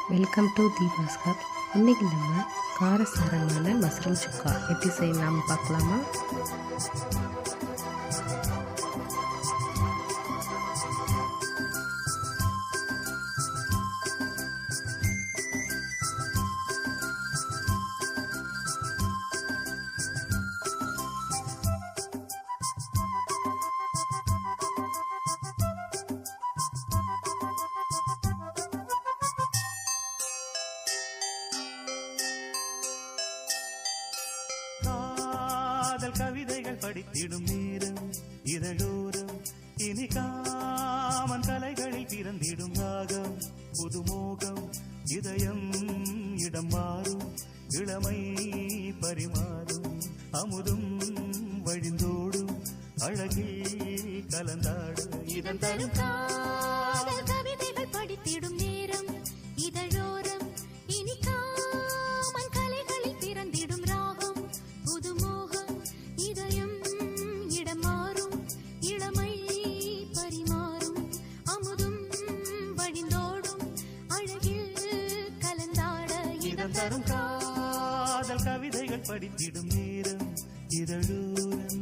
Welcome to the Bhaskar. இன்றைக்கி நம்ம காரசாரமான மஷ்ரூம் சுக்கா எப்படி செய்யலாம் பார்க்கலாமா? கவிதைகள் படித்திடும் நேரம் இதழோரம் இனி காமன் கலைகளில் பிறந்திடும் ராகம் புதுமோகம் இதயம் இடம் மாறும் இளமை பரிமாறும் அமுதும் வழிந்தோடும் அழகில் கலந்தாடும் இதன் தரும் காதல் கவிதைகள் படித்திடும் நேரம் இதழோரம் இனி காமன் கலைகளில் பிறந்திடும் ராகம் புதுமோகம் இதயம் இடம் மாறும் இளமை பரிமாறும் அமுதும் வழிந்தோடும் அழகில் கலந்தாட இதன் தரும் காதல் கவிதைகள் படித்திடும் நேரம் இதழோரம்